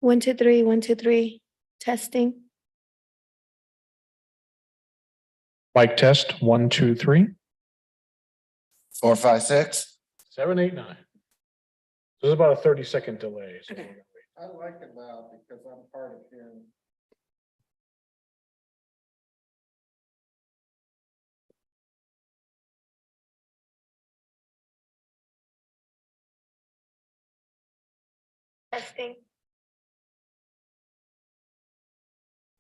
One, two, three, one, two, three, testing. Mic test, 1, 2, 3. 4, 5, 6. 7, 8, 9. So there's about a 30-second delay. So Okay. I like it loud because I'm part of hearing. Testing.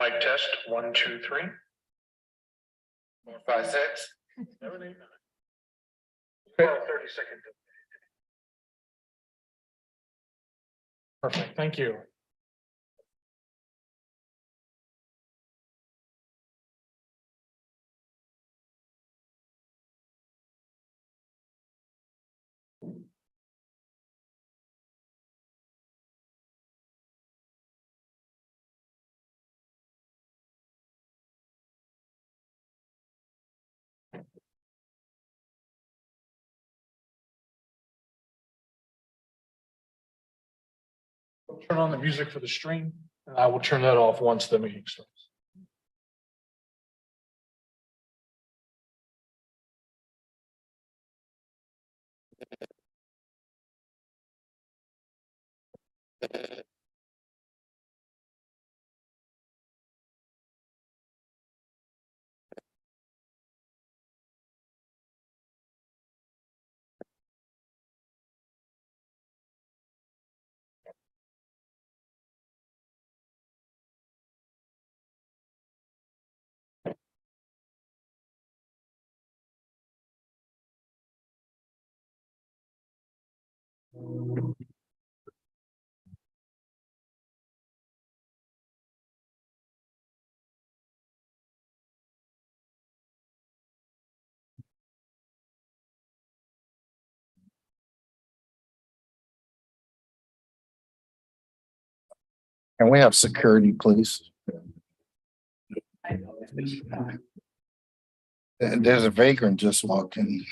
Mic test, 1, 2, 3. 4, 5, 6. 7, 8, 9. About a 30-second delay. Perfect, thank you. Turn on the music for the stream, and I will turn that off once the meeting starts. Can we have security, please? There's a vagrant just walked in.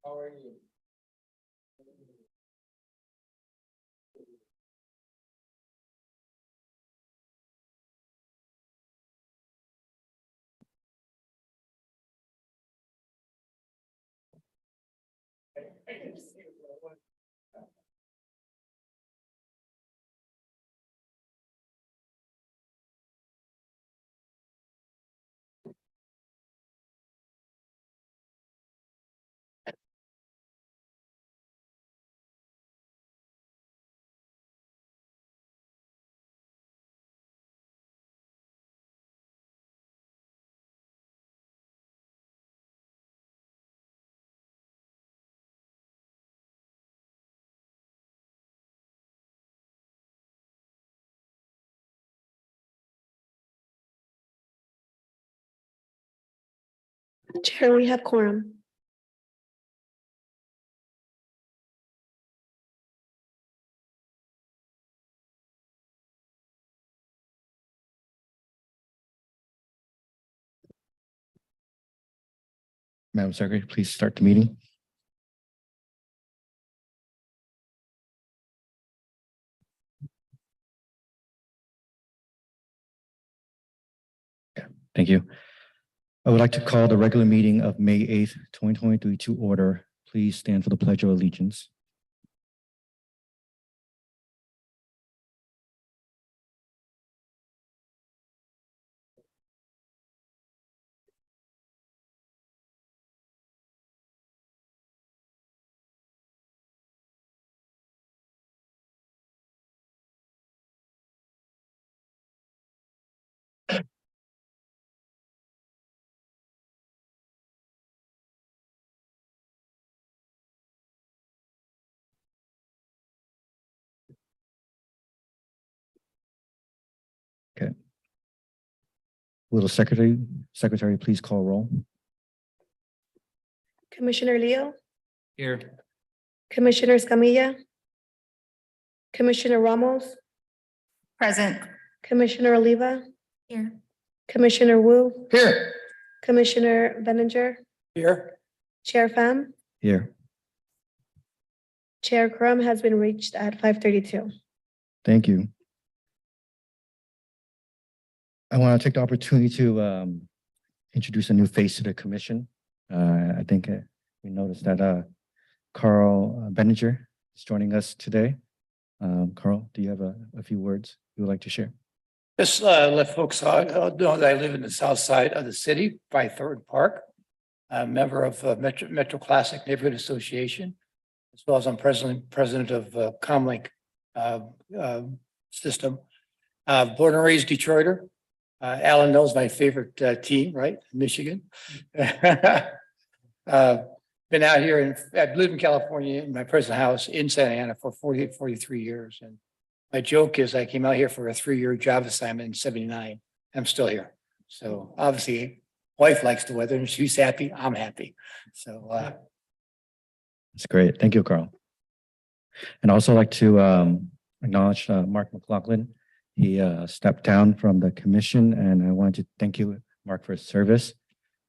How are you? Chair, we have quorum. Madam Secretary, please start the meeting. Thank you. I would like to call the regular meeting of May 8th, 2023 to order. Please stand for the Pledge of Allegiance. Will the secretary please call roll? Commissioner Leo, Here. Commissioner Escamilla, Commissioner Ramos, Present. Commissioner Oliva, Here. Commissioner Wu, Here. Commissioner Benninger, Here. Chair Pham. Here. Chair quorum has been reached at 5:32. Thank you. I want to take the opportunity to introduce a new face to the commission. I think we noticed that Carl Benninger is joining us today. Carl, do you have a few words you would like to share? Just let folks know that I live in the south side of the city by Thornton Park. I'm a member of Metro Classic Neighborhood Association, as well as I'm president of Comlink system. Born and raised Detroiter. Alan knows my favorite team, right? Michigan. Been out here and I've lived in California in my present house in Santa Ana for 43 years. And my joke is I came out here for a 3-year job assignment in '79. I'm still here. So obviously wife likes the weather and she's happy. I'm happy. So That's great. Thank you, Carl. And also like to acknowledge Mark McLaughlin. He stepped down from the commission, and I wanted to thank you, Mark, for his service.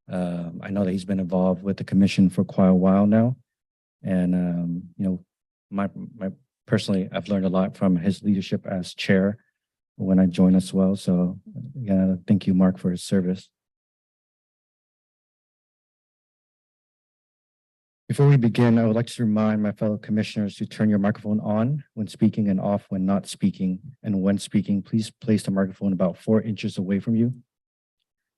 I know that he's been involved with the commission for quite a while now. And, my personally, I've learned a lot from his leadership as chair when I joined as well. So yeah, thank you, Mark, for his service. Before we begin, I would like to remind my fellow commissioners to turn your microphone on when speaking and off when not speaking. And when speaking, please place the microphone about 4 inches away from you.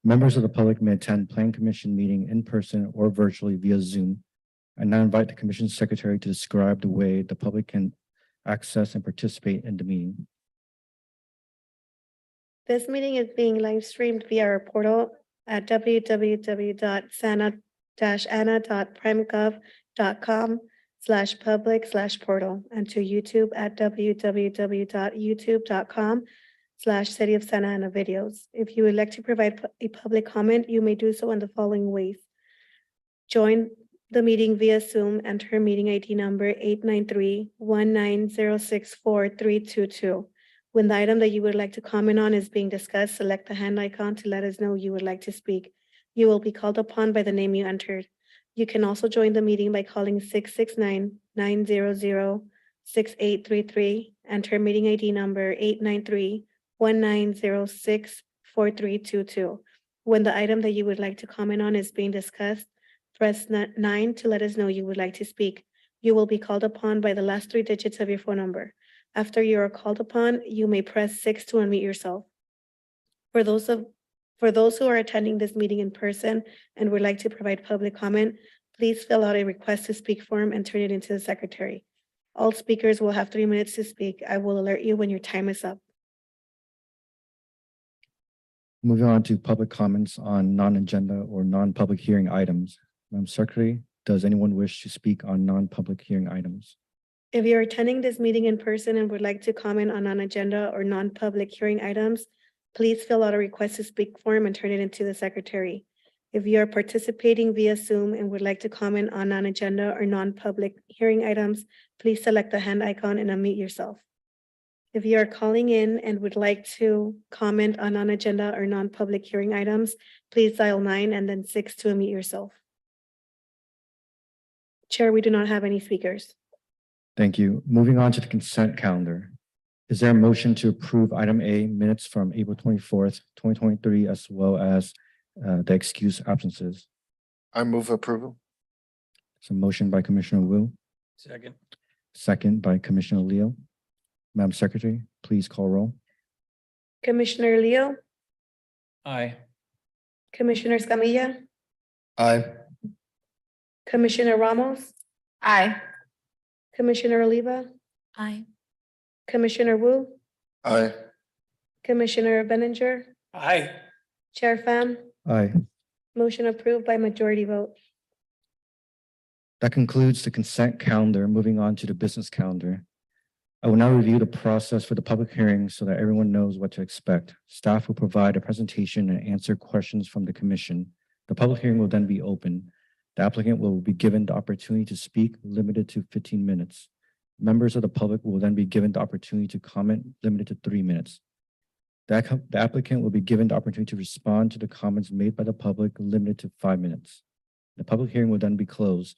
Members of the public may attend Plan Commission meeting in person or virtually via Zoom. I now invite the Commission Secretary to describe the way the public can access and participate in the meeting. This meeting is being live streamed via our portal at www.santa.primegov.com/public/portal and to YouTube at www.youtube.com/City of Santa Ana videos. If you would like to provide a public comment, you may do so in the following ways. Join the meeting via Zoom, enter meeting ID number 893-19064-322. When the item that you would like to comment on is being discussed, select the hand icon to let us know you would like to speak. You will be called upon by the name you entered. You can also join the meeting by calling 669-900-6833. Enter meeting ID number 893-1906-4322. When the item that you would like to comment on is being discussed, press 9 to let us know you would like to speak. You will be called upon by the last 3 digits of your phone number. After you are called upon, you may press 6 to unmute yourself. For those who are attending this meeting in person and would like to provide public comment, please fill out a request to speak form and turn it into the secretary. All speakers will have 3 minutes to speak. I will alert you when your time is up. Moving on to public comments on non-agenda or non-public hearing items. Madam Secretary, does anyone wish to speak on non-public hearing items? If you're attending this meeting in person and would like to comment on non-agenda or non-public hearing items, please fill out a request to speak form and turn it into the secretary. If you are participating via Zoom and would like to comment on non-agenda or non-public hearing items, please select the hand icon and unmute yourself. If you are calling in and would like to comment on non-agenda or non-public hearing items, please dial 9 and then 6 to unmute yourself. Chair, we do not have any speakers. Thank you. Moving on to the consent calendar. Is there a motion to approve item A, minutes from April 24th, 2023, as well as the excused absences? I move approval. It's a motion by Commissioner Wu, Second. second by Commissioner Leo. Madam Secretary, please call roll. Commissioner Leo, Aye. Commissioner Escamilla, Aye. Commissioner Ramos, Aye. Commissioner Oliva, Aye. Commissioner Wu, Aye. Commissioner Benninger, Aye. Chair Pham. Aye. Motion approved by majority vote. That concludes the consent calendar. Moving on to the business calendar. I will now review the process for the public hearing so that everyone knows what to expect. Staff will provide a presentation and answer questions from the commission. The public hearing will then be open. The applicant will be given the opportunity to speak, limited to 15 minutes. Members of the public will then be given the opportunity to comment, limited to 3 minutes. The applicant will be given the opportunity to respond to the comments made by the public, limited to 5 minutes. The public hearing will then be closed.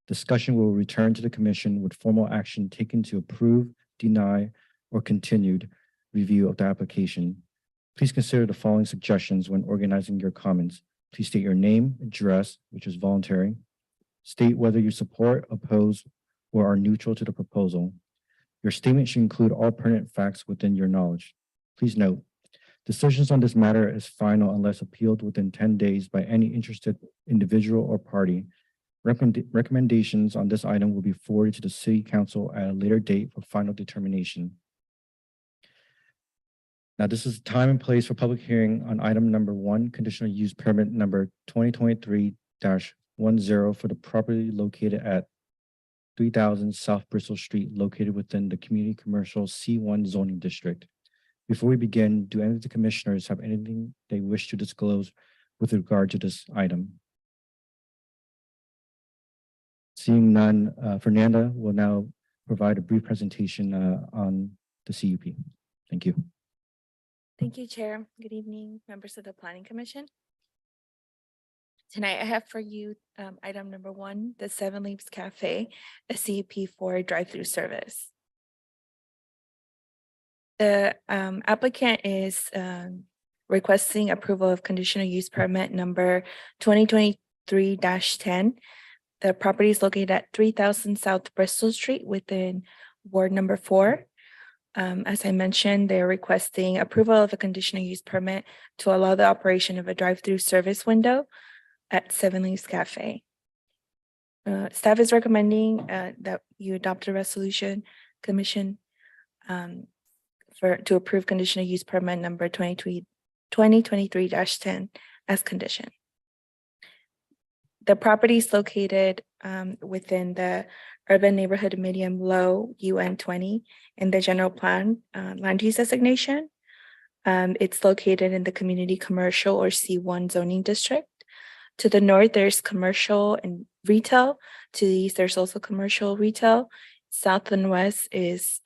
Discussion will return to the commission with formal action taken to approve, deny, or continued review of the application. Please consider the following suggestions when organizing your comments. Please state your name, address, which is voluntary. State whether you support, oppose, or are neutral to the proposal. Your statement should include all pertinent facts within your knowledge. Please note, decisions on this matter is final unless appealed within 10 days by any interested individual or party. Recommendations on this item will be forwarded to the City Council at a later date for final determination. Now, this is time and place for public hearing on item number 1, conditional use permit number 2023-10 for the property located at 3000 South Bristol Street, located within the Community Commercial C1 zoning district. Before we begin, do any of the commissioners have anything they wish to disclose with regard to this item? Seeing none, Fernanda will now provide a brief presentation on the CUP. Thank you. Thank you, Chair. Good evening, members of the Planning Commission. Tonight I have for you item number 1, the Seven Leaves Cafe, a CUP for drive-through service. The applicant is requesting approval of conditional use permit number 2023-10. The property is located at 3000 South Bristol Street within Ward number 4. As I mentioned, they're requesting approval of a conditional use permit to allow the operation of a drive-through service window at Seven Leaves Cafe. Staff is recommending that you adopt a resolution, Commission, to approve conditional use permit number 2023-10 as condition. The property is located within the urban neighborhood medium low UN 20 in the general plan land use designation. It's located in the community commercial or C1 zoning district. To the north, there's commercial and retail. To the east, there's also commercial retail. South and west is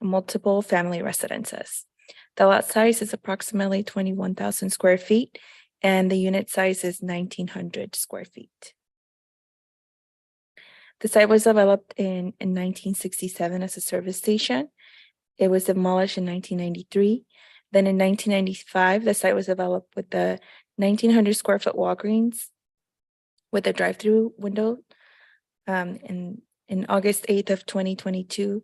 multiple family residences. The lot size is approximately 21,000 square feet, and the unit size is 1,900 square feet. The site was developed in 1967 as a service station. It was demolished in 1993. Then in 1995, the site was developed with the 1,900 square foot Walgreens with a drive-through window. In August 8th of 2022,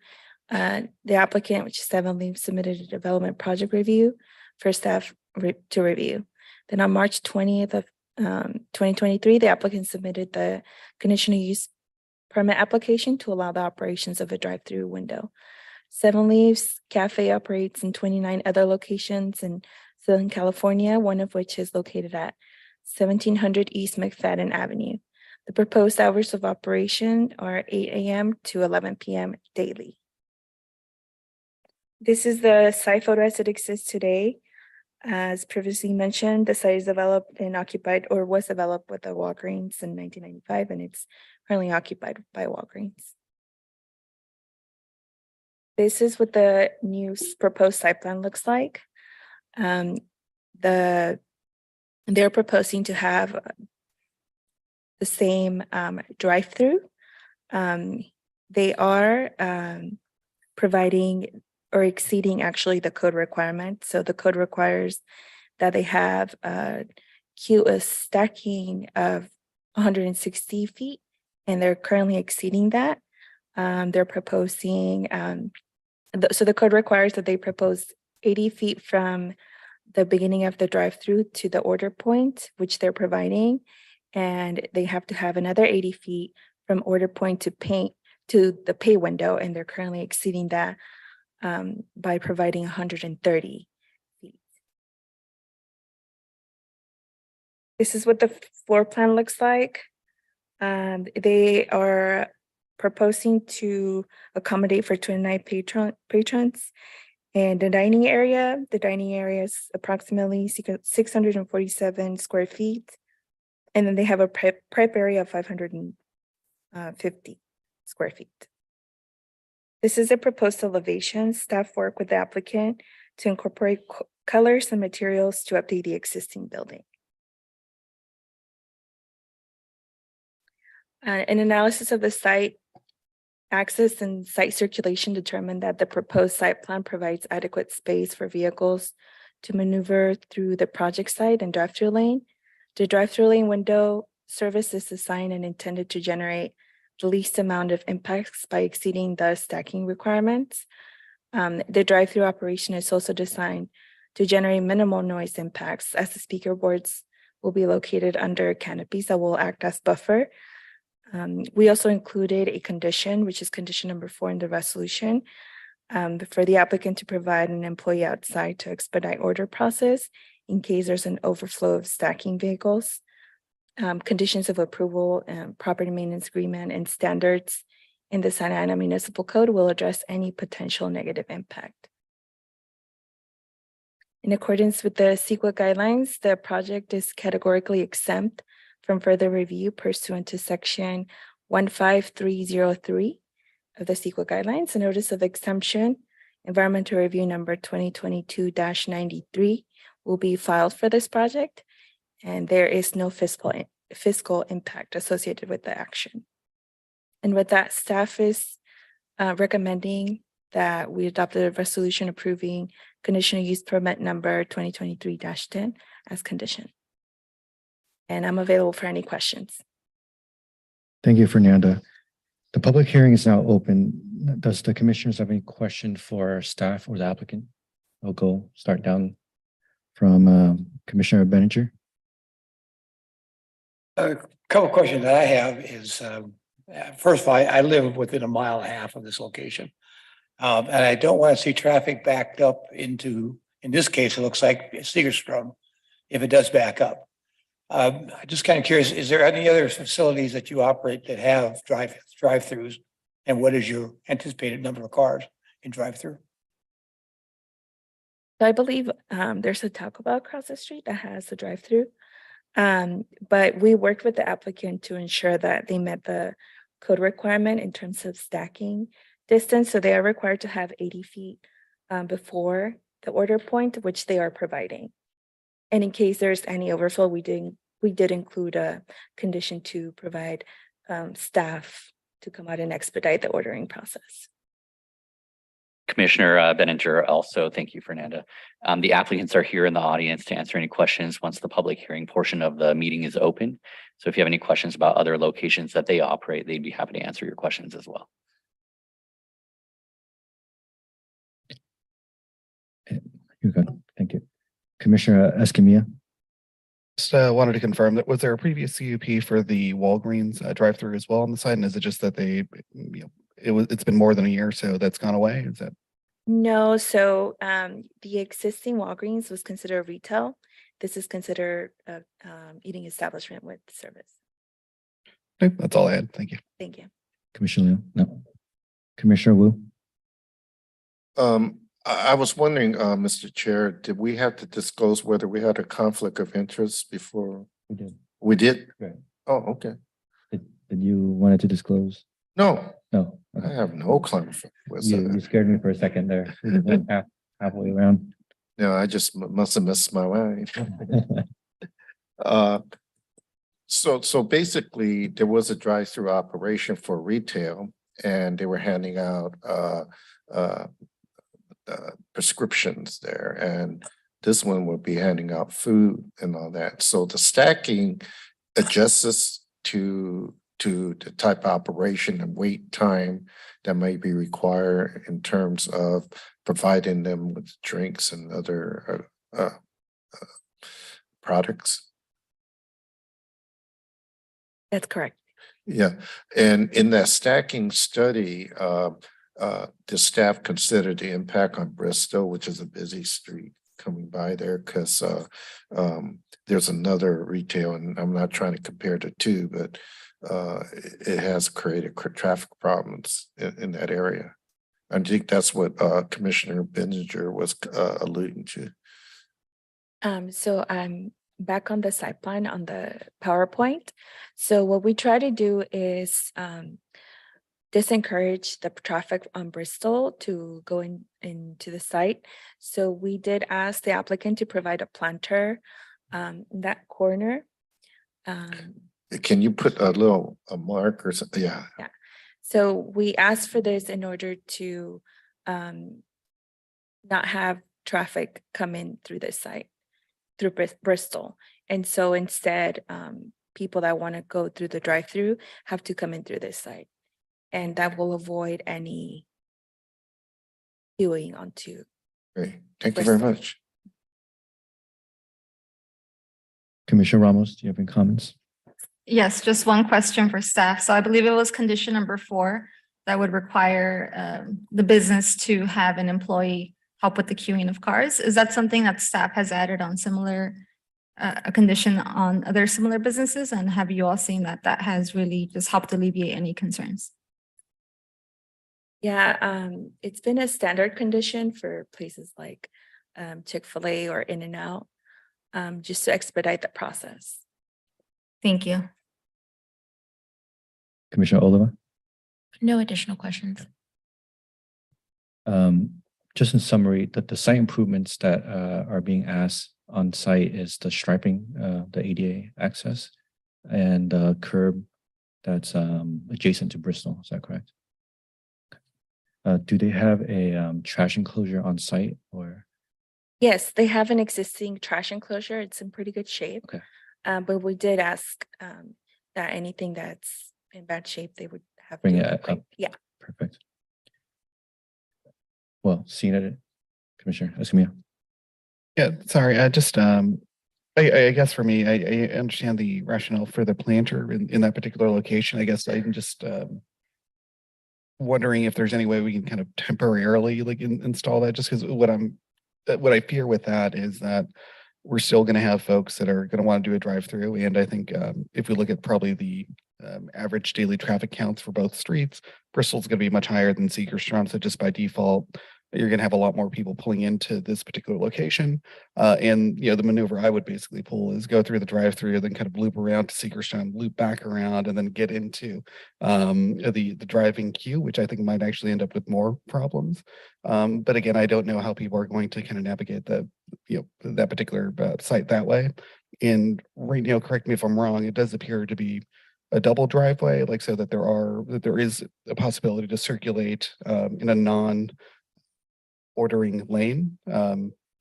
the applicant, which is Seven Leaves, submitted a development project review for staff to review. Then on March 20th of 2023, the applicant submitted the conditional use permit application to allow the operations of a drive-through window. Seven Leaves Cafe operates in 29 other locations in Southern California, one of which is located at 1700 East McFadden Avenue. The proposed hours of operation are 8 a.m. to 11 p.m. daily. This is the site photo as it exists today. As previously mentioned, the site is developed and occupied, or was developed with the Walgreens in 1995, and it's currently occupied by Walgreens. This is what the new proposed site plan looks like. They're proposing to have the same drive-through. They are providing or exceeding actually the code requirement. So the code requires that they have a stacking of 160 feet, and they're currently exceeding that. They're proposing, so the code requires that they propose 80 feet from the beginning of the drive-through to the order point, which they're providing. And they have to have another 80 feet from order point to the pay window, and they're currently exceeding that by providing 130 feet. This is what the floor plan looks like. They are proposing to accommodate for 29 patrons. And the dining area is approximately 647 square feet. And then they have a prep area of 550 square feet. This is a proposed elevation. Staff work with the applicant to incorporate colors and materials to update the existing building. An analysis of the site access and site circulation determined that the proposed site plan provides adequate space for vehicles to maneuver through the project site and drive-through lane. The drive-through lane window service is designed and intended to generate the least amount of impacts by exceeding the stacking requirements. The drive-through operation is also designed to generate minimal noise impacts, as the speaker boards will be located under canopies that will act as buffer. We also included a condition, which is condition number 4 in the resolution, for the applicant to provide an employee outside to expedite order process in case there's an overflow of stacking vehicles. Conditions of approval, property maintenance agreement, and standards in the Santa Ana Municipal Code will address any potential negative impact. In accordance with the CEQA guidelines, the project is categorically exempt from further review pursuant to section 15303 of the CEQA guidelines. A notice of exemption, environmental review number 2022-93 will be filed for this project, and there is no fiscal impact associated with the action. And with that, staff is recommending that we adopt a resolution approving conditional use permit number 2023-10 as condition. And I'm available for any questions. Thank you, Fernanda. The public hearing is now open. Does the commissioners have any question for staff or the applicant? I'll start down from Commissioner Benninger. A couple of questions that I have is, first of all, I live within 1.5 miles of this location. And I don't want to see traffic backed up into, in this case, it looks like Segerstrom, if it does back up. I'm just kind of curious, is there any other facilities that you operate that have drive-throughs? And what is your anticipated number of cars in drive-through? I believe there's a Taco Bell across the street that has a drive-through. But we worked with the applicant to ensure that they met the code requirement in terms of stacking distance. So they are required to have 80 feet before the order point, which they are providing. And in case there's any overflow, we did include a condition to provide staff to come out and expedite the ordering process. Commissioner Benninger, also thank you, Fernanda. The applicants are here in the audience to answer any questions once the public hearing portion of the meeting is open. So if you have any questions about other locations that they operate, they'd be happy to answer your questions as well. You're good. Thank you. Commissioner Escamilla. Just wanted to confirm that was there a previous CUP for the Walgreens drive-through as well on the side? And is it just that they, it's been more than a year, so that's gone away? Is that? No, so the existing Walgreens was considered retail. This is considered a eating establishment with service. Okay, that's all I had. Thank you. Thank you. Commissioner Leo? No. Commissioner Wu? I was wondering, Mr. Chair, did we have to disclose whether we had a conflict of interest before? We did. We did? Right. Oh, okay. Did you wanted to disclose? No, No. I Okay. have no conflict. You whatsoever. scared me for a second there. We went halfway around. No, I just must have missed my mind. So basically, there was a drive-through operation for retail and they were handing out prescriptions there, and this one would be handing out food and all that. So the stacking adjusts to the type of operation and wait time that may be required in terms of providing them with drinks and other products. That's correct. Yeah, and in that stacking study, the staff considered the impact on Bristol, which is a busy street coming by there, because there's another retail, and I'm not trying to compare the two, but it has created traffic problems in that area. I think that's what Commissioner Benninger was alluding to. So I'm back on the site plan on the PowerPoint. So what we try to do is disencourage the traffic on Bristol to go into the site. So we did ask the applicant to provide a planter in that corner. Can you put a mark or something? Yeah. So we asked for this in order to not have traffic come in through this site, through Bristol. And so instead, people that want to go through the drive-through have to come in through this site. And that will avoid any queuing onto. Great. Thank you very much. Commissioner Ramos, do you have any comments? Yes, just one question for staff. So I believe it was condition number 4 that would require the business to have an employee help with the queuing of cars. Is that something that staff has added on similar, a condition on other similar businesses? And have you all seen that that has really just helped alleviate any concerns? Yeah, it's been a standard condition for places like Chick-fil-A or In-N-Out, just to expedite the process. Thank you. Commissioner Oliva? No additional questions. Just in summary, the site improvements that are being asked on site is the striping, the ADA access, and the curb that's adjacent to Bristol. Is that correct? Do they have a trash enclosure on site or? Yes, they have an existing trash enclosure. It's in pretty good shape. Okay. But we did ask that anything that's in bad shape, they would have Bring to it up. bring- Yeah. Perfect. Well, seeing it, Commissioner Escamilla. Yeah, sorry, I just, I guess for me, I understand the rationale for the planter in that particular location. I guess I'm just wondering if there's any way we can kind of temporarily like install that, just because what I fear with that is that we're still going to have folks that are going to want to do a drive-through. And I think if we look at probably the average daily traffic counts for both streets, Bristol's going to be much higher than Segerstrom. So just by default, you're going to have a lot more people pulling into this particular location. And, you know, the maneuver I would basically pull is go through the drive-through, then kind of loop around to Segerstrom, loop back around, and then get into the driving queue, which I think might actually end up with more problems. But again, I don't know how people are going to kind of navigate that particular site that way. And right now, correct me if I'm wrong, it does appear to be a double driveway, like so that there is a possibility to circulate in a non-ordering lane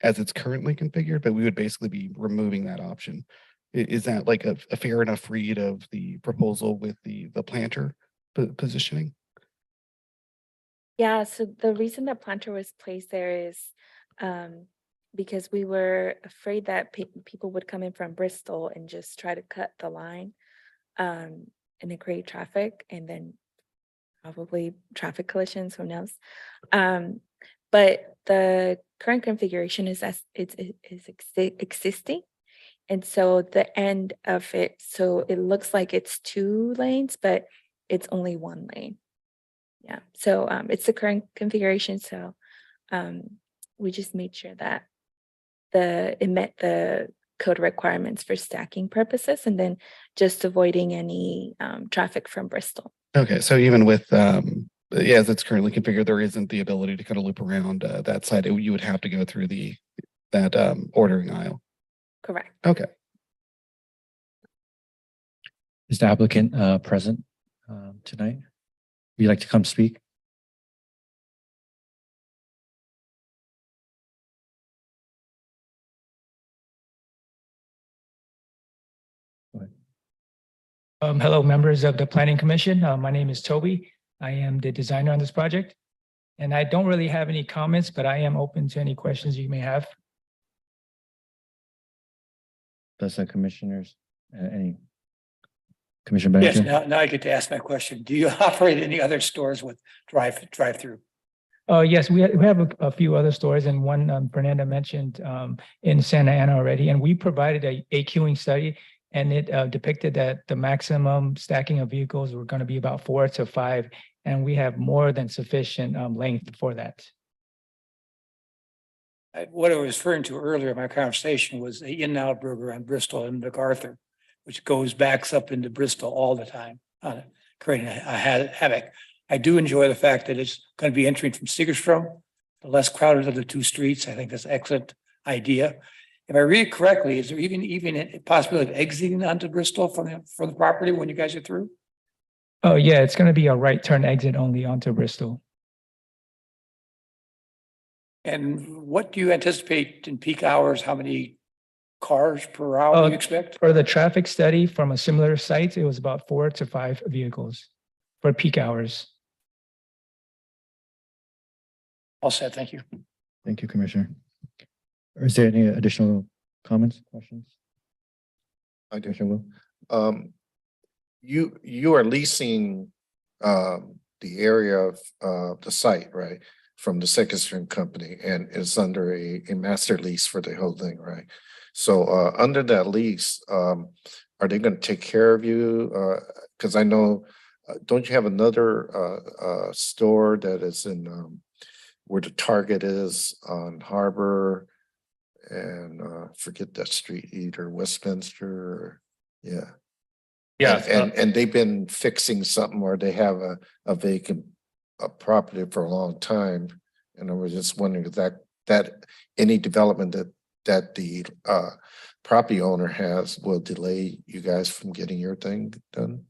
as it's currently configured, but we would basically be removing that option. Is that like a fair enough read of the proposal with the planter positioning? Yeah, so the reason that planter was placed there is because we were afraid that people would come in from Bristol and just try to cut the line and then create traffic and then probably traffic collisions, who knows? But the current configuration is existing. And so the end of it, so it looks like it's 2 lanes, but it's only 1 lane. Yeah, so it's the current configuration. So we just made sure that it met the code requirements for stacking purposes and then just avoiding any traffic from Bristol. Okay, so even with as it's currently configured, there isn't the ability to kind of loop around that side. You would have to go through that ordering aisle. Correct. Okay. Is the applicant present tonight? Would you like to come speak? Hello, members of the Planning Commission. My name is Toby. I am the designer on this project. And I don't really have any comments, but I am open to any questions you may have. Does the commissioners, any? Commissioner Yes, Bennington? now I get to ask my question. Do you operate any other stores with drive-through? Yes, we have a few other stores and one Fernanda mentioned in Santa Ana already. And we provided a queuing study and it depicted that the maximum stacking of vehicles were going to be about 4 to 5. And we have more than sufficient length for that. What I was referring to earlier in my conversation was the In-N-Out Burger on Bristol and MacArthur, which backs up into Bristol all the time, creating a havoc. I do enjoy the fact that it's going to be entering from Segerstrom, the less crowded of the 2 streets. I think that's an excellent idea. If I read it correctly, is there even a possibility of exiting onto Bristol from the property when you guys are through? Oh, yeah, it's going to be a right turn exit only onto Bristol. And what do you anticipate in peak hours? How many cars per hour do you expect? For the traffic study from a similar site, it was about 4 to 5 vehicles for peak hours. All set, thank you. Thank you, Commissioner. Is there any additional comments, questions? I do. Commissioner Wu? You are leasing the area of the site, right? From the second string company, and it's under a master lease for the whole thing, right? So under that lease, are they going to take care of you? Because I know, don't you have another store that is in where the Target is on Harbor and forget that street, either Westminster or, yeah. Yeah. And they've been fixing something or they have a vacant property for a long time. And I was just wondering if that any development that the property owner has will delay you guys from getting your thing done.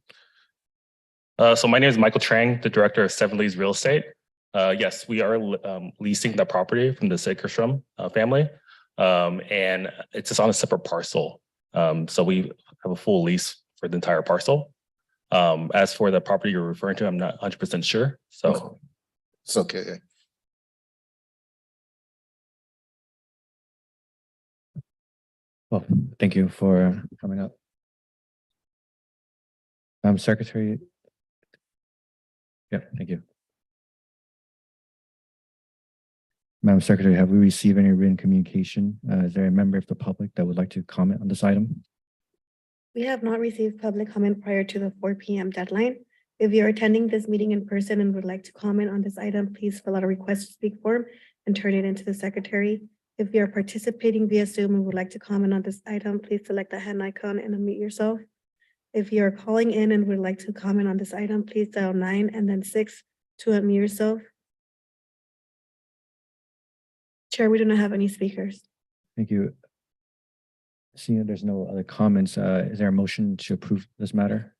So my name is Michael Trang, the director of Seven Leaves Real Estate. Yes, we are leasing the property from the Segerstrom family. And it's just on a separate parcel. So we have a full lease for the entire parcel. As for the property you're referring to, I'm not 100% sure. So it's okay. Well, thank you for coming up. Secretary. Yeah, thank you. Madam Secretary, have we received any written communication? Is there a member of the public that would like to comment on this item? We have not received public comment prior to the 4 p.m. deadline. If you're attending this meeting in person and would like to comment on this item, please fill out a request to speak form and turn it into the secretary. If you're participating via Zoom and would like to comment on this item, please select the hand icon and unmute yourself. If you're calling in and would like to comment on this item, please dial 9 and then 6 to unmute yourself. Chair, we do not have any speakers. Thank you. Seeing that there's no other comments, is there a motion to approve this matter?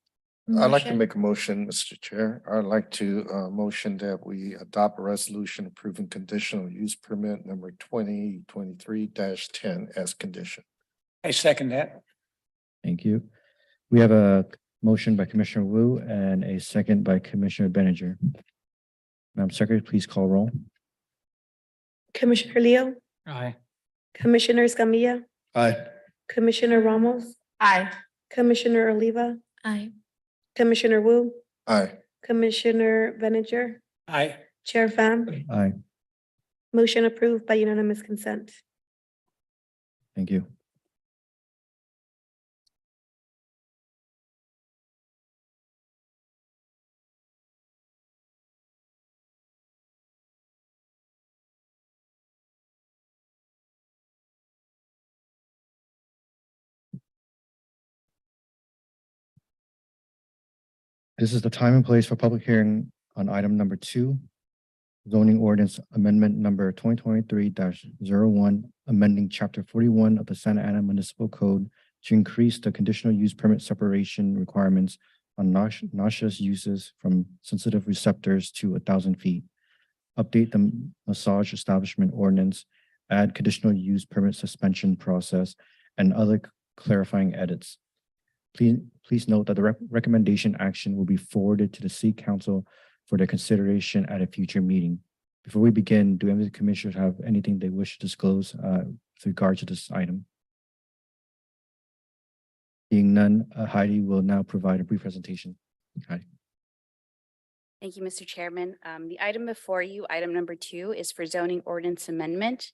I'd like to motion? make a motion, Mr. Chair. I'd like to motion that we adopt a resolution approving conditional use permit number 2023-10 as condition. I second that. Thank you. We have a motion by Commissioner Wu and a second by Commissioner Benninger. Madam Secretary, please call roll. Commissioner Leo, Aye. Commissioner Escamilla, Aye. Commissioner Ramos, Aye. Commissioner Oliva, Aye. Commissioner Wu, Aye. Commissioner Benninger, Aye. Chair Pham. Aye. Motion approved by unanimous consent. Thank you. This is the time and place for public hearing on item number 2, zoning ordinance amendment number 2023-01, amending chapter 41 of the Santa Ana Municipal Code to increase the conditional use permit separation requirements on noxious uses from sensitive receptors to 1,000 feet. Update the massage establishment ordinance, add conditional use permit suspension process, and other clarifying edits. Please note that the recommendation action will be forwarded to the City Council for their consideration at a future meeting. Before we begin, do any of the commissioners have anything they wish to disclose with regard to this item? Being none, Heidi will now provide a brief presentation. Heidi. Thank you, Mr. Chairman. The item before you, item number 2, is for zoning ordinance amendment.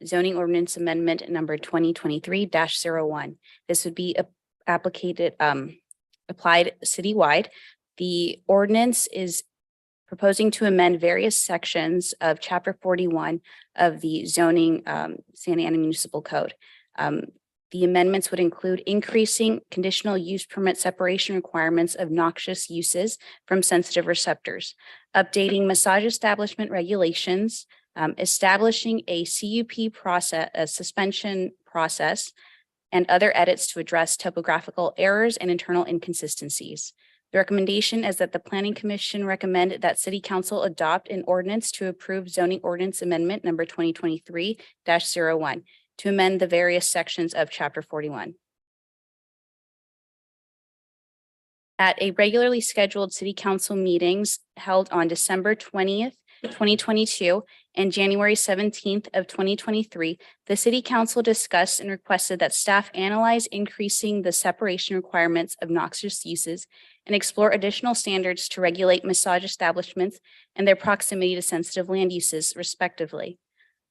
Zoning ordinance amendment number 2023-01. This would be applied citywide. The ordinance is proposing to amend various sections of chapter 41 of the zoning Santa Ana Municipal Code. The amendments would include increasing conditional use permit separation requirements of noxious uses from sensitive receptors, updating massage establishment regulations, establishing a CUP process, a suspension process, and other edits to address topographical errors and internal inconsistencies. The recommendation is that the Planning Commission recommend that City Council adopt an ordinance to approve zoning ordinance amendment number 2023-01 to amend the various sections of chapter 41. At a regularly scheduled City Council meetings held on December 20th, 2022 and January 17th of 2023, the City Council discussed and requested that staff analyze increasing the separation requirements of noxious uses and explore additional standards to regulate massage establishments and their proximity to sensitive land uses, respectively.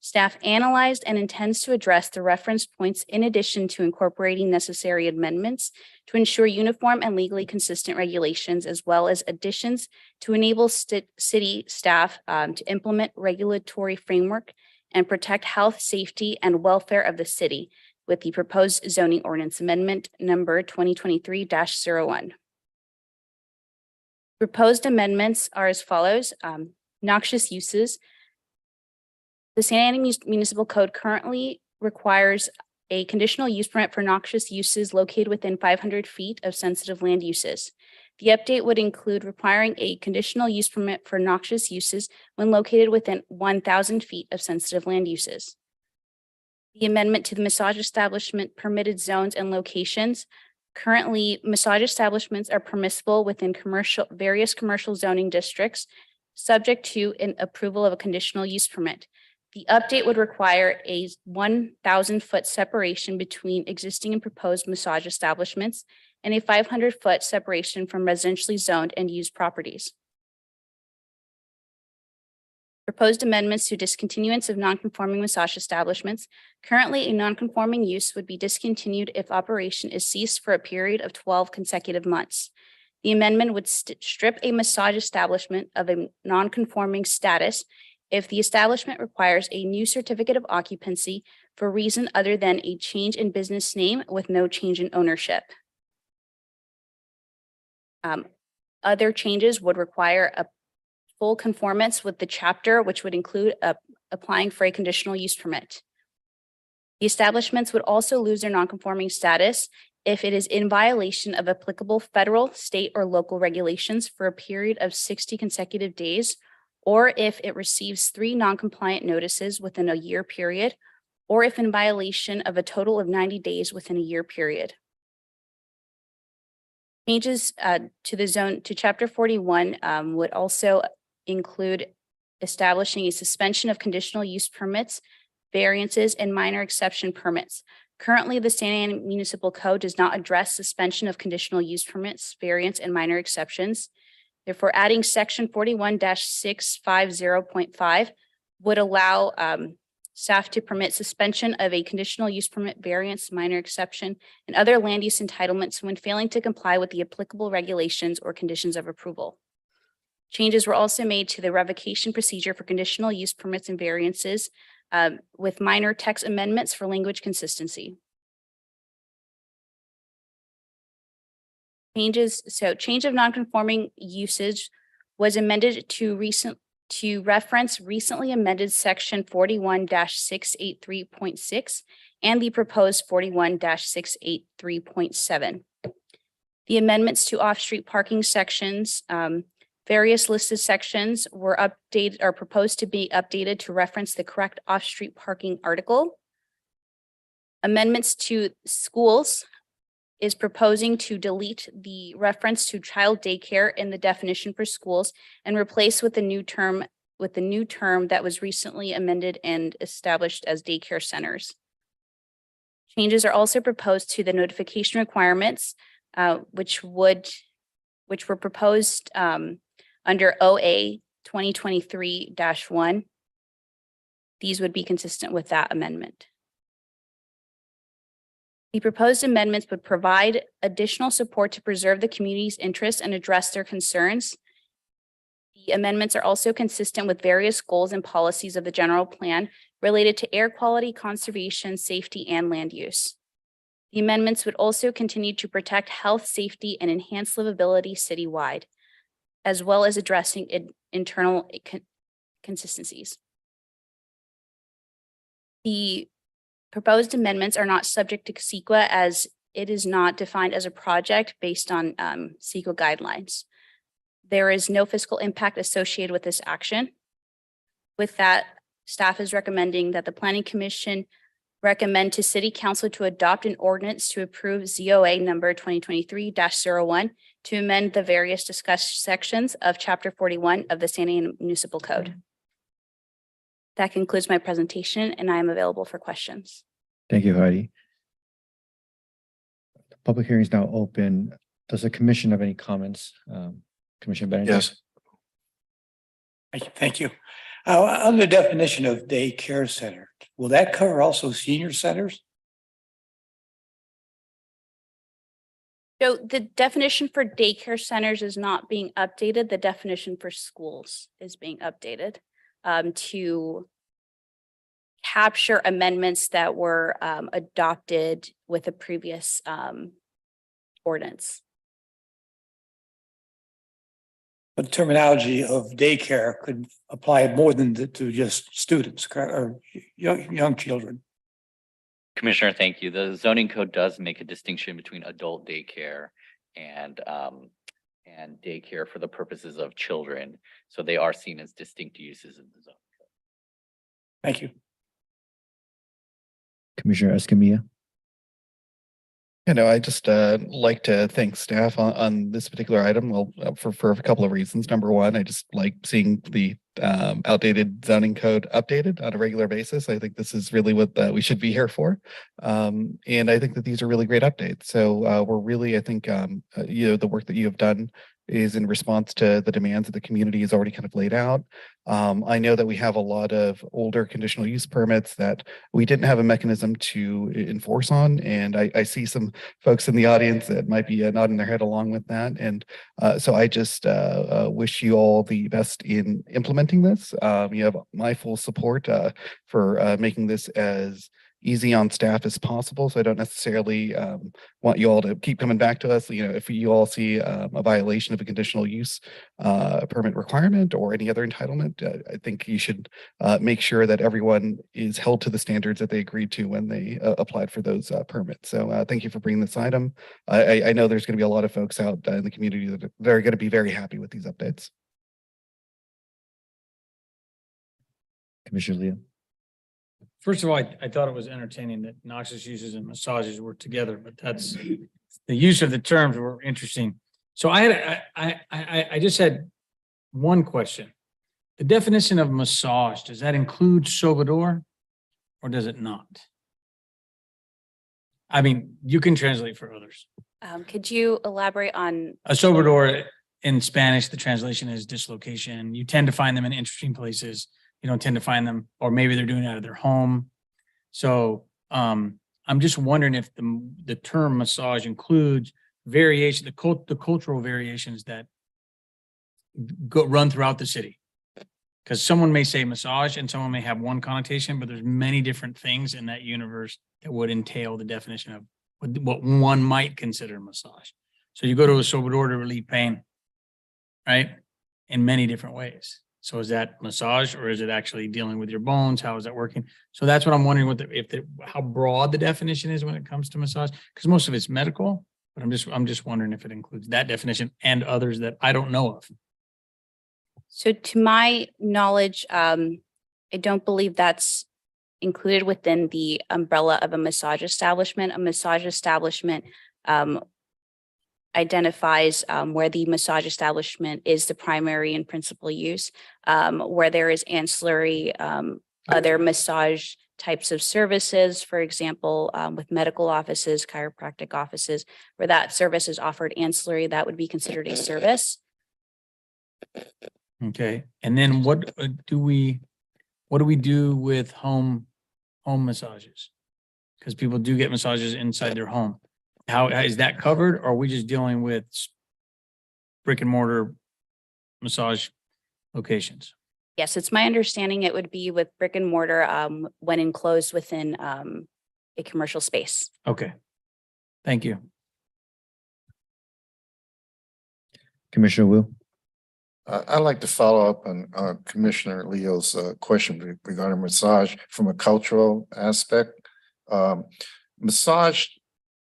Staff analyzed and intends to address the reference points in addition to incorporating necessary amendments to ensure uniform and legally consistent regulations, as well as additions to enable city staff to implement regulatory framework and protect health, safety, and welfare of the city with the proposed zoning ordinance amendment number 2023-01. Proposed amendments are as follows. Noxious uses. The Santa Ana Municipal Code currently requires a conditional use permit for noxious uses located within 500 feet of sensitive land uses. The update would include requiring a conditional use permit for noxious uses when located within 1,000 feet of sensitive land uses. The amendment to the massage establishment permitted zones and locations. Currently, massage establishments are permissible within various commercial zoning districts, subject to an approval of a conditional use permit. The update would require a 1,000-foot separation between existing and proposed massage establishments and a 500-foot separation from residentially zoned and used properties. Proposed amendments to discontinuance of non-conforming massage establishments. Currently, a non-conforming use would be discontinued if operation is ceased for a period of 12 consecutive months. The amendment would strip a massage establishment of a non-conforming status if the establishment requires a new certificate of occupancy for reason other than a change in business name with no change in ownership. Other changes would require a full conformance with the chapter, which would include applying for a conditional use permit. The establishments would also lose their non-conforming status if it is in violation of applicable federal, state, or local regulations for a period of 60 consecutive days, or if it receives 3 non-compliant notices within a year period, or if in violation of a total of 90 days within a year period. Changes to Chapter 41 would also include establishing a suspension of conditional use permits, variances, and minor exception permits. Currently, the Santa Ana Municipal Code does not address suspension of conditional use permits, variance, and minor exceptions. Therefore, adding section 41-650.5 would allow staff to permit suspension of a conditional use permit, variance, minor exception, and other land use entitlements when failing to comply with the applicable regulations or conditions of approval. Changes were also made to the revocation procedure for conditional use permits and variances with minor text amendments for language consistency. Change of nonconforming usage was amended to reference recently amended section 41-683.6 and the proposed 41-683.7. The amendments to off-street parking sections, various listed sections were updated or proposed to be updated to reference the correct off-street parking article. Amendments to schools is proposing to delete the reference to child daycare in the definition for schools and replace with the new term that was recently amended and established as daycare centers. Changes are also proposed to the notification requirements, which were proposed under OA 2023-1. These would be consistent with that amendment. The proposed amendments would provide additional support to preserve the community's interests and address their concerns. The amendments are also consistent with various goals and policies of the general plan related to air quality, conservation, safety, and land use. The amendments would also continue to protect health, safety, and enhance livability citywide, as well as addressing internal consistencies. The proposed amendments are not subject to CEQA as it is not defined as a project based on CEQA guidelines. There is no fiscal impact associated with this action. With that, staff is recommending that the Planning Commission recommend to City Council to adopt an ordinance to approve ZOA number 2023-01 to amend the various discussed sections of Chapter 41 of the Santa Ana Municipal Code. That concludes my presentation, and I am available for questions. Thank you, Heidi. The public hearing is now open. Does the commission have any comments? Commissioner Benedict? Yes. Thank you. On the definition of daycare center, will that cover also senior centers? So the definition for daycare centers is not being updated. The definition for schools is being updated to capture amendments that were adopted with a previous ordinance. The terminology of daycare could apply more than to just students or young children. Commissioner, thank you. The zoning code does make a distinction between adult daycare and daycare for the purposes of children. So they are seen as distinct uses in the zoning code. Thank you. Commissioner Escamilla? I just like to thank staff on this particular item. Well, for a couple of reasons. Number one, I just like seeing the outdated zoning code updated on a regular basis. I think this is really what we should be here for. And I think that these are really great updates. So we're really, I think, the work that you have done is in response to the demands that the community has already kind of laid out. I know that we have a lot of older conditional use permits that we didn't have a mechanism to enforce on. And I see some folks in the audience that might be nodding their head along with that. And so I just wish you all the best in implementing this. You have my full support for making this as easy on staff as possible. So I don't necessarily want you all to keep coming back to us. You know, if you all see a violation of a conditional use permit requirement or any other entitlement, I think you should make sure that everyone is held to the standards that they agreed to when they applied for those permits. So thank you for bringing this item. I know there's going to be a lot of folks out in the community that are going to be very happy with these updates. Commissioner Leo. First of all, I thought it was entertaining that noxious uses and massages were together, but that's the use of the terms were interesting. So I just had one question. The definition of massage, does that include Sobador or does it not? I mean, you can translate for others. Could you elaborate on? A Sobador in Spanish, the translation is dislocation. You tend to find them in interesting places. You don't tend to find them, or maybe they're doing it out of their home. So I'm just wondering if the term massage includes variation, the cultural variations that run throughout the city. Because someone may say massage and someone may have one connotation, but there's many different things in that universe that would entail the definition of what one might consider massage. So you go to a Sobador to relieve pain, right? In many different ways. So is that massage or is it actually dealing with your bones? How is that working? So that's what I'm wondering how broad the definition is when it comes to massage, because most of it's medical, but I'm just wondering if it includes that definition and others that I don't know of. So to my knowledge, I don't believe that's included within the umbrella of a massage establishment. A massage establishment identifies where the massage establishment is the primary and principal use, where there is ancillary other massage types of services, for example, with medical offices, chiropractic offices, where that service is offered ancillary, that would be considered a service. Okay, and then what do we do with home massages? Because people do get massages inside their home. How is that covered? Or are we just dealing with brick and mortar massage locations? Yes, it's my understanding it would be with brick and mortar when enclosed within a commercial space. Okay, thank you. Commissioner Wu. I'd like to follow up on Commissioner Leo's question regarding massage from a cultural aspect. Massage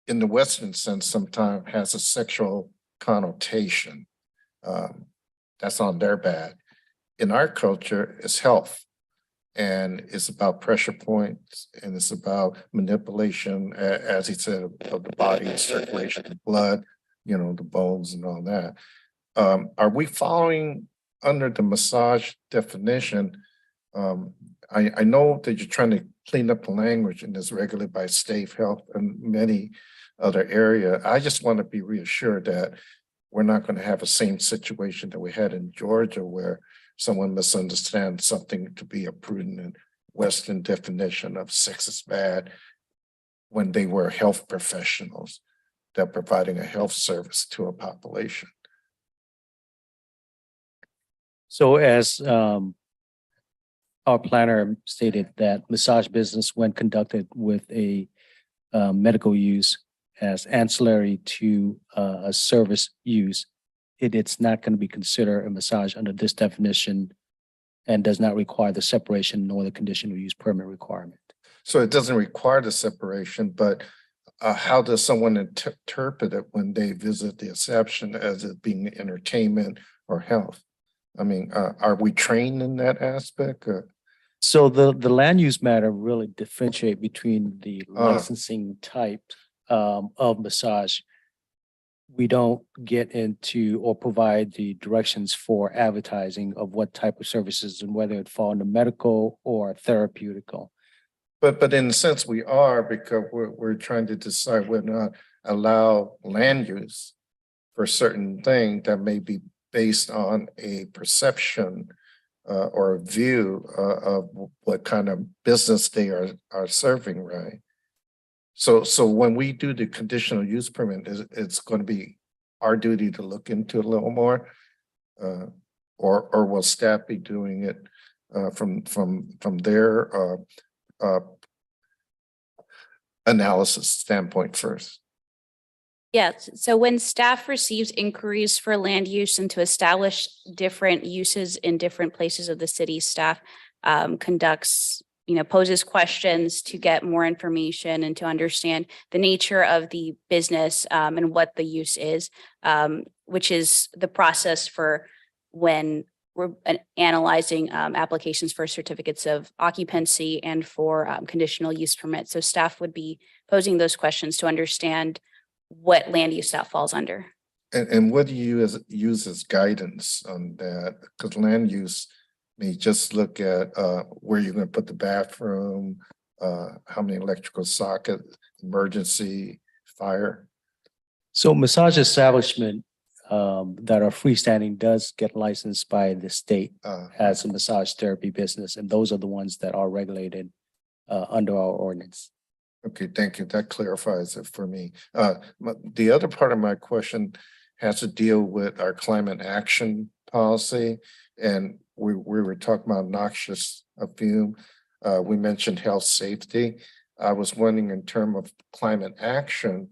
in the Western sense sometimes has a sexual connotation. That's on their bad. In our culture, it's health. And it's about pressure points and it's about manipulation, as he said, of the body, circulation, the blood, you know, the bones and all that. Are we following under the massage definition? I know that you're trying to clean up the language and it's regulated by state health and many other area. I just want to be reassured that we're not going to have the same situation that we had in Georgia where someone misunderstands something to be a prudent and Western definition of sex is bad when they were health professionals that are providing a health service to a population. So as our planner stated that massage business when conducted with a medical use as ancillary to a service use, it's not going to be considered a massage under this definition and does not require the separation nor the conditional use permit requirement. So it doesn't require the separation, but how does someone interpret it when they visit the establishment as it being entertainment or health? I mean, are we trained in that aspect? So the land use matter really differentiate between the licensing type of massage. We don't get into or provide the directions for advertising of what type of services and whether it fall into medical or therapeutical. But in a sense we are, because we're trying to decide whether or not allow land use for a certain thing that may be based on a perception or a view of what kind of business they are serving, right? So when we do the conditional use permit, it's going to be our duty to look into it a little more, or will staff be doing it from their analysis standpoint first. Yes, so when staff receives inquiries for land use and to establish different uses in different places of the city, staff conducts, poses questions to get more information and to understand the nature of the business and what the use is, which is the process for when we're analyzing applications for certificates of occupancy and for conditional use permits. So staff would be posing those questions to understand what land use that falls under. And what do you use as guidance on that? Because land use may just look at where you're going to put the bathroom, how many electrical sockets, emergency, fire. So massage establishment that are freestanding does get licensed by the state as a massage therapy business, and those are the ones that are regulated under our ordinance. Okay, thank you. That clarifies it for me. The other part of my question has to deal with our climate action policy. And we were talking about noxious fume. We mentioned health safety. I was wondering in terms of climate action,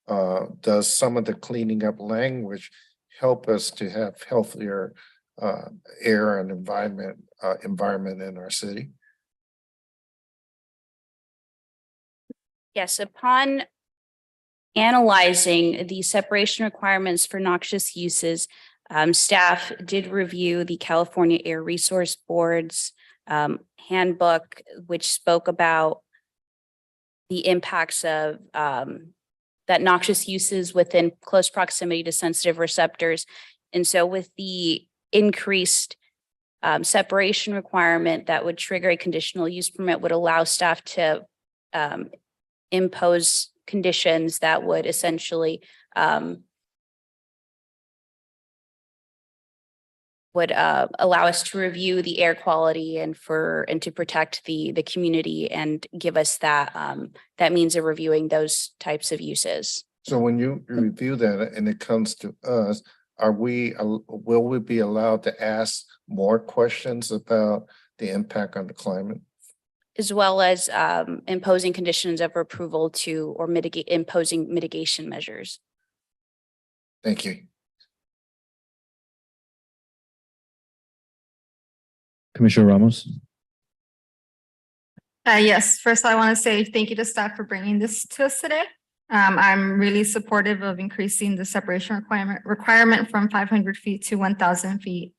does some of the cleaning up language help us to have healthier air and environment in our city? Yes, upon analyzing the separation requirements for noxious uses, staff did review the California Air Resource Board's handbook, which spoke about the impacts of that noxious uses within close proximity to sensitive receptors. And so with the increased separation requirement that would trigger a conditional use permit would allow staff to impose conditions that would essentially would allow us to review the air quality and to protect the community and give us that that means of reviewing those types of uses. So when you review that and it comes to us, will we be allowed to ask more questions about the impact on the climate? As well as imposing conditions of approval to or imposing mitigation measures. Thank you. Commissioner Ramos? Yes, first I want to say thank you to staff for bringing this to us today. I'm really supportive of increasing the separation requirement from 500 feet to 1,000 feet.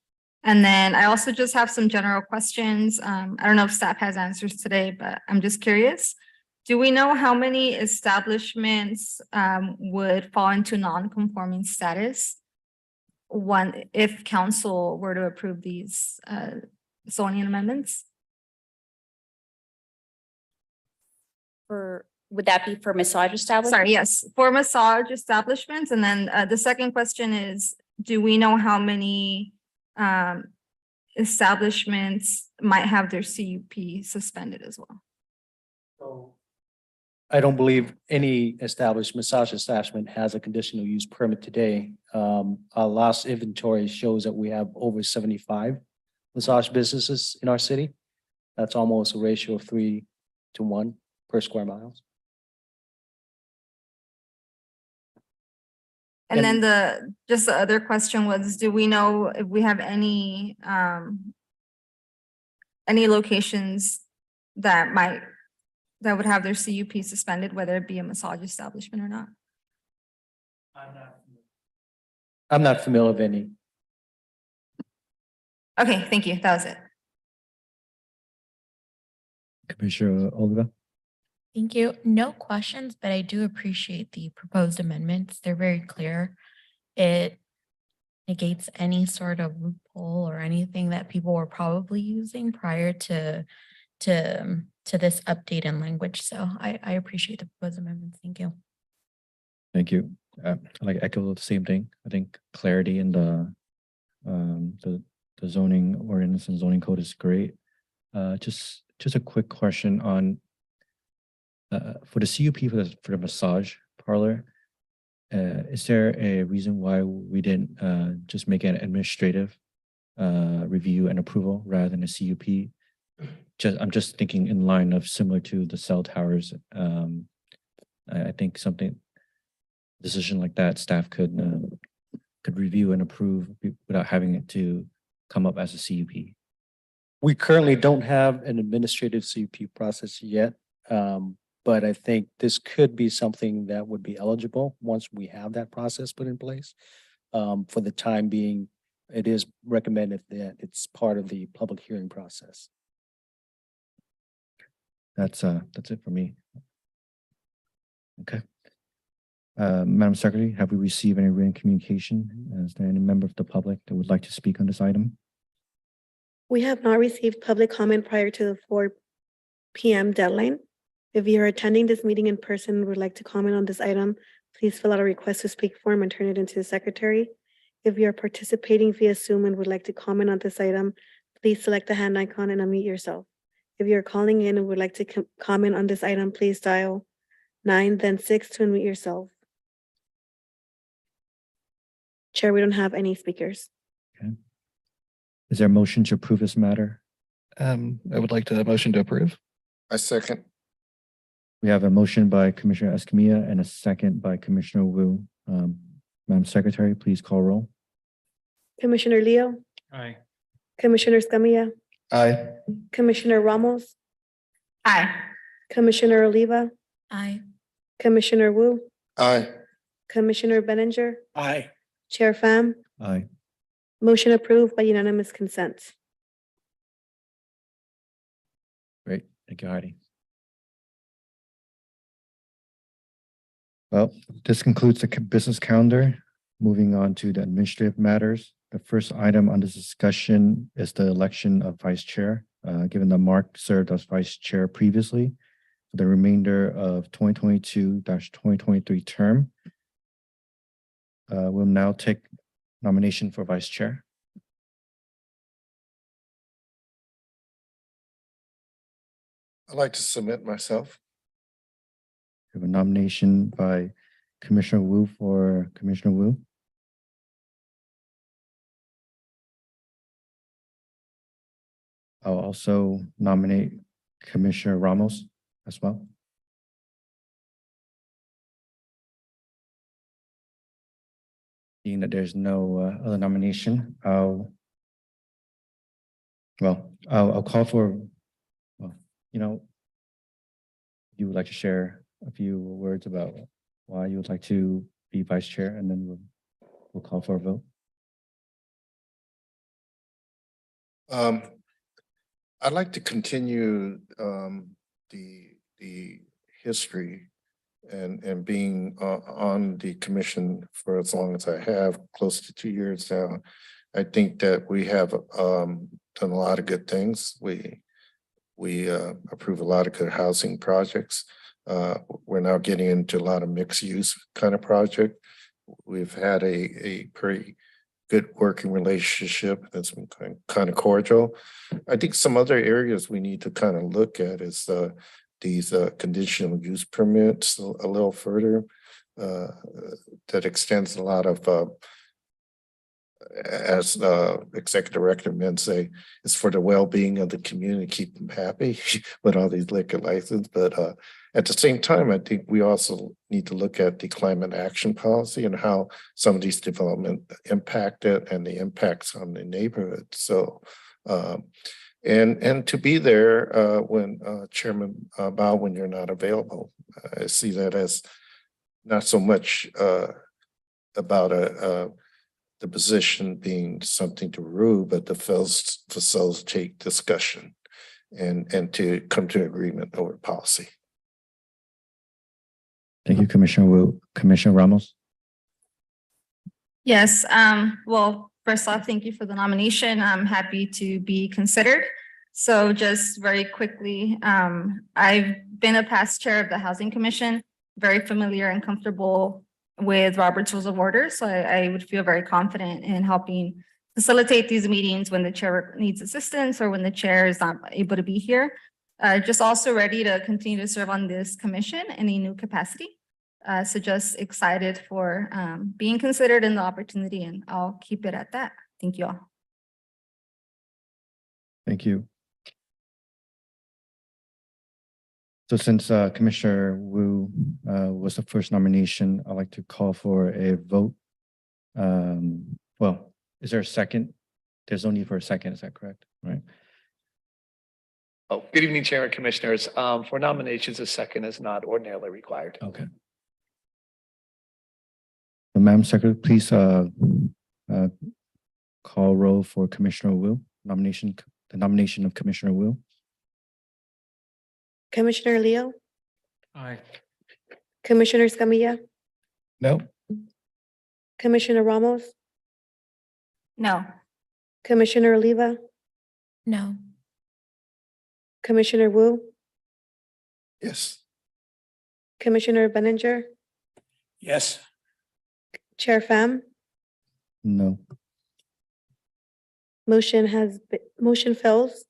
And then I also just have some general questions. I don't know if staff has answers today, but I'm just curious. Do we know how many establishments would fall into non-conforming status if council were to approve these zoning amendments? Would that be for massage establishments? Sorry, yes, for massage establishments. And then the second question is, do we know how many establishments might have their CUP suspended as well? So I don't believe any massage establishment has a conditional use permit today. Our last inventory shows that we have over 75 massage businesses in our city. That's almost a ratio of 3 to 1 per square miles. And then the other question was, do we know if we have any locations that would have their CUP suspended, whether it be a massage establishment or not? I'm not familiar with any. Okay, thank you. That was it. Commissioner Olga? Thank you. No questions, but I do appreciate the proposed amendments. They're very clear. It negates any sort of loophole or anything that people were probably using prior to this update in language. So I appreciate the proposed amendments. Thank you. Thank you. I like echo the same thing. I think clarity in the zoning ordinance and zoning code is great. Just a quick question on for the CUP for the massage parlor. Is there a reason why we didn't just make an administrative review and approval rather than a CUP? I'm just thinking in line of similar to the cell towers I think decision like that, staff could review and approve without having it to come up as a CUP. We currently don't have an administrative CUP process yet. But I think this could be something that would be eligible once we have that process put in place. For the time being, it is recommended that it's part of the public hearing process. That's it for me. Okay. Madam Secretary, have we received any written communication? Is there any member of the public that would like to speak on this item? We have not received public comment prior to the 4 p.m. deadline. If you are attending this meeting in person and would like to comment on this item, please fill out a request to speak form and turn it into the secretary. If you are participating via Zoom and would like to comment on this item, please select the hand icon and unmute yourself. If you're calling in and would like to comment on this item, please dial 9, then 6 to unmute yourself. Chair, we don't have any speakers. Okay. Is there a motion to approve this matter? I would like to motion to approve. I second. We have a motion by Commissioner Escamilla and a second by Commissioner Wu. Madam Secretary, please call roll. Commissioner Leo, Aye. Commissioner Escamilla, Aye. Commissioner Ramos, Aye. Commissioner Oliva, Aye. Commissioner Wu, Aye. Commissioner Benninger, Aye. Chair Pham. Aye. Motion approved by unanimous consent. Great. Thank you, Heidi. Well, this concludes the business calendar. Moving on to the administrative matters. The first item on this discussion is the election of vice chair. Given that Mark served as vice chair previously for the remainder of 2022-2023 term, we'll now take nomination for vice chair. I'd like to submit myself. We have a nomination by Commissioner Wu for Commissioner Wu. I'll also nominate Commissioner Ramos as well. Being that there's no other nomination, I'll call for, you would like to share a few words about why you would like to be vice chair, and then we'll call for a vote. I'd like to continue the history and being on the commission for as long as I have, close to 2 years now. I think that we have done a lot of good things. We approve a lot of good housing projects. We're now getting into a lot of mixed use kind of project. We've had a pretty good working relationship that's been kind of cordial. I think some other areas we need to kind of look at is these conditional use permits a little further. That extends a lot of, as executive director men say, it's for the well-being of the community, keep them happy with all these liquor licenses. But at the same time, I think we also need to look at the climate action policy and how some of these development impact it and the impacts on the neighborhood. So, and to be there when Chairman Bao, when you're not available, I see that as not so much about the position being something to rule, but to facilitate discussion and to come to agreement over policy. Thank you, Commissioner Wu. Commissioner Ramos. Yes, well, first off, thank you for the nomination. I'm happy to be considered. So just very quickly, I've been a past chair of the Housing Commission, very familiar and comfortable with Robert's Rules of Order. So I would feel very confident in helping facilitate these meetings when the chair needs assistance or when the chair is not able to be here. Just also ready to continue to serve on this commission in a new capacity. So just excited for being considered in the opportunity, and I'll keep it at that. Thank you all. Thank you. So since Commissioner Wu was the first nomination, I'd like to call for a vote. Well, is there a second? There's no need for a second, is that correct? Right? Oh, good evening, Chair and Commissioners. For nominations, a second is not ordinarily required. Okay. Madam Secretary, please call roll for Commissioner Wu, the nomination of Commissioner Wu. Commissioner Leo, Aye. Commissioner Escamilla, No, Commissioner Ramos, No. Commissioner Oliva, No. Commissioner Wu, Yes. Commissioner Benninger, Yes. Chair Pham. No. Motion fails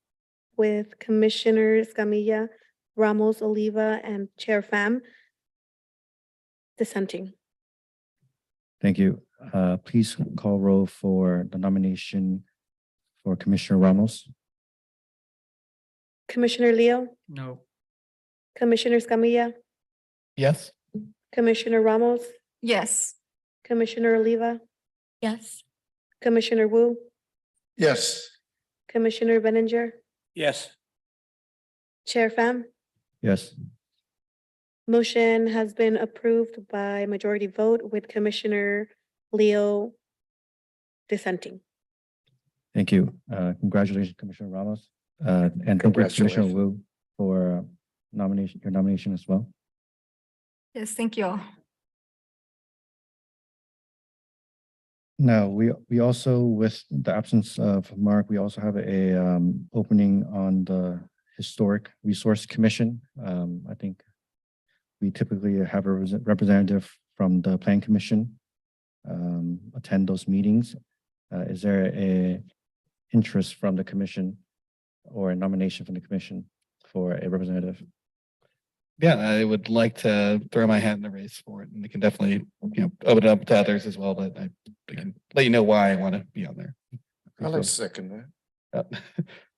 with Commissioner Escamilla, Ramos, Oliva, and Chair Pham dissenting. Thank you. Please call roll for the nomination for Commissioner Ramos. Commissioner Leo, No. Commissioner Escamilla, yes, Commissioner Ramos, Yes. Commissioner Oliva, Yes. Commissioner Wu, Yes. Commissioner Benninger, Yes. Chair Pham. Yes. Motion has been approved by majority vote with Commissioner Leo dissenting. Thank you. Congratulations, Commissioner Ramos. And thank you, Commissioner Wu, for your nomination as well. Yes, thank you all. Now, we also, with the absence of Mark, we also have a opening on the Historic Resource Commission. I think we typically have a representative from the Plan Commission attend those meetings. Is there a interest from the commission or a nomination from the commission for a representative? yeah, I would like to throw my hat in the race for it, and we can definitely, open it up to others as well, but I can let you know why I want to be on there. I'll second that.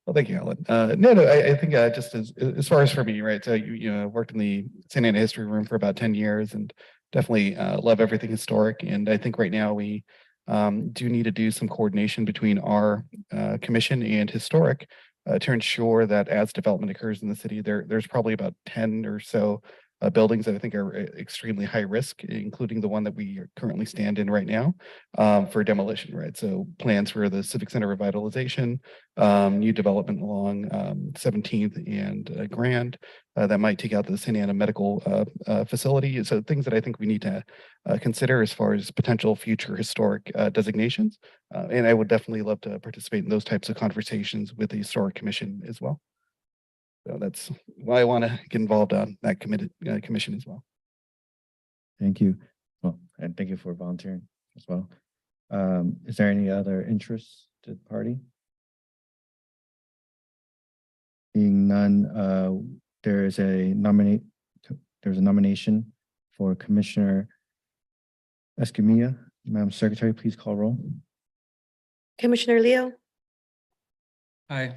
Well, thank you, Alan. No, I think just as far as for me, right? So you worked in the Santa Ana History Room for about 10 years and definitely love everything historic. And I think right now we do need to do some coordination between our commission and historic to ensure that as development occurs in the city, there's probably about 10 or so buildings that I think are extremely high risk, including the one that we currently stand in right now for demolition, right? So plans for the Civic Center revitalization, new development along 17th and Grand that might take out the Santa Ana Medical Facility. So things that I think we need to consider as far as potential future historic designations. And I would definitely love to participate in those types of conversations with the Historic Commission as well. So that's why I want to get involved on that commission as well. Thank you. Well, and thank you for volunteering as well. Is there any other interest to the party? Being none, there's a nomination for Commissioner Escamilla. Madam Secretary, please call roll. Commissioner Leo, Aye.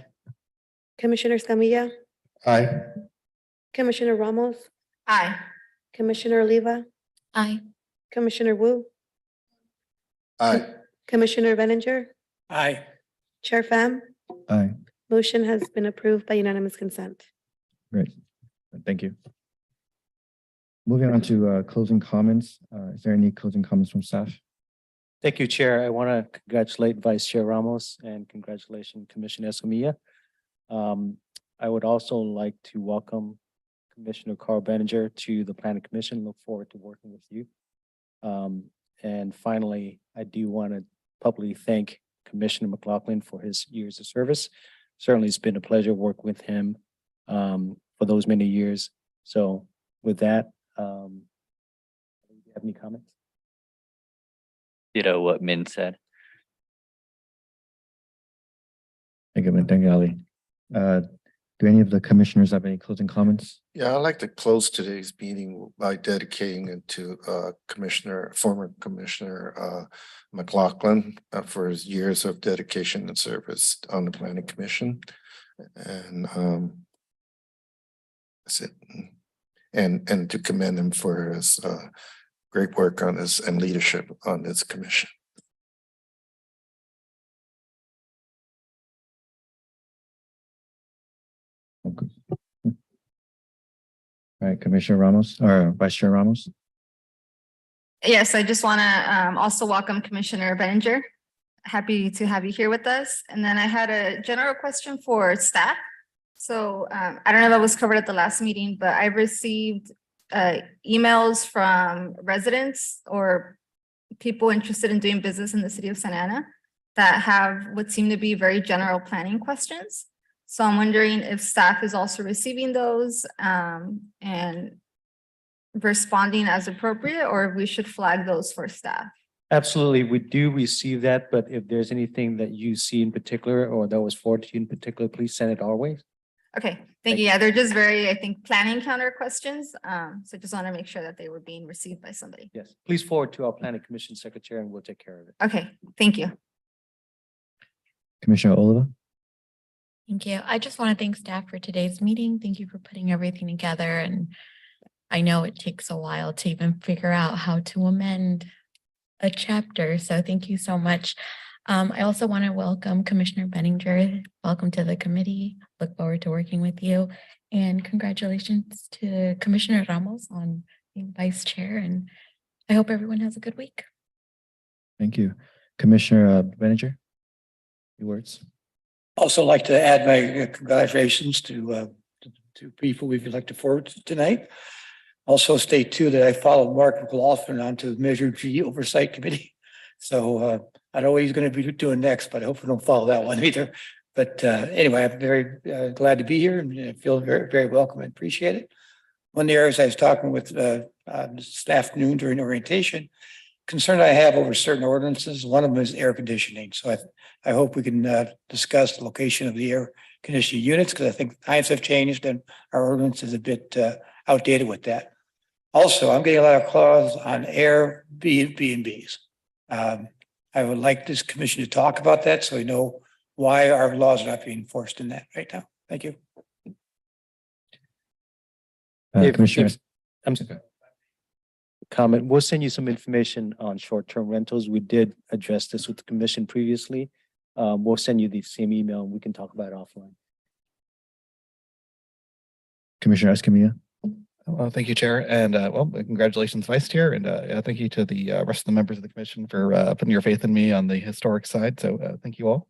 Commissioner Escamilla, Aye. Commissioner Ramos, Aye. Commissioner Oliva, Aye. Commissioner Wu, Aye. Commissioner Benninger, Aye. Chair Pham. Aye. Motion has been approved by unanimous consent. Great. Thank you. Moving on to closing comments. Is there any closing comments from staff? Thank you, Chair. I want to congratulate Vice Chair Ramos and congratulations Commissioner Escamilla. I would also like to welcome Commissioner Carl Benninger to the Planning Commission. Look forward to working with you. And finally, I do want to publicly thank Commissioner McLaughlin for his years of service. Certainly, it's been a pleasure working with him for those many years. So with that, do you have any comments? Ditto what Min said. Thank you, Min. Thank you, Ali. Do any of the commissioners have any closing comments? Yeah, I'd like to close today's meeting by dedicating it to former Commissioner McLaughlin for his years of dedication and service on the Planning Commission. And That's it. And to commend him for his great work on this and leadership on this commission. Okay. All right, Commissioner Ramos or Vice Chair Ramos. Yes, I just want to also welcome Commissioner Benninger. Happy to have you here with us. And then I had a general question for staff. So I don't know if that was covered at the last meeting, but I received emails from residents or people interested in doing business in the city of Santa Ana that have what seem to be very general planning questions. So I'm wondering if staff is also receiving those and responding as appropriate, or if we should flag those for staff. Absolutely, we do receive that, but if there's anything that you see in particular or that was forwarded to you in particular, please send it our way. Okay, thank you. Yeah, they're just very, I think, planning counter questions. So just want to make sure that they were being received by somebody. Yes, please forward to our planning commission secretary and we'll take care of it. Okay, thank you. Commissioner Oliva. Thank you. I just want to thank staff for today's meeting. Thank you for putting everything together. And I know it takes a while to even figure out how to amend a chapter. So thank you so much. I also want to welcome Commissioner Benninger. Welcome to the committee. Look forward to working with you. And congratulations to Commissioner Ramos on being vice chair. And I hope everyone has a good week. Thank you. Commissioner Benninger, your words. Also like to add my congratulations to people we've elected forward tonight. Also state too that I followed Mark McLaughlin onto the Measure G Oversight Committee. So I know what he's going to be doing next, but I hope we don't follow that one either. But anyway, I'm very glad to be here and I feel very, very welcome and appreciate it. One of the areas I was talking with this afternoon during orientation, concern I have over certain ordinances, one of them is air conditioning. So I hope we can discuss the location of the air conditioning units because I think times have changed and our ordinance is a bit outdated with that. Also, I'm getting a lot of calls on Airbnbs. I would like this commission to talk about that so we know why our laws are not being enforced in that right now. Thank you. Commissioner. I'm sorry. Comment, we'll send you some information on short-term rentals. We did address this with the commission previously. We'll send you the same email and we can talk about it offline. Commissioner Escamilla. Well, thank you, Chair, and well, congratulations, Vice Chair, and thank you to the rest of the members of the commission for putting your faith in me on the historic side. So thank you all.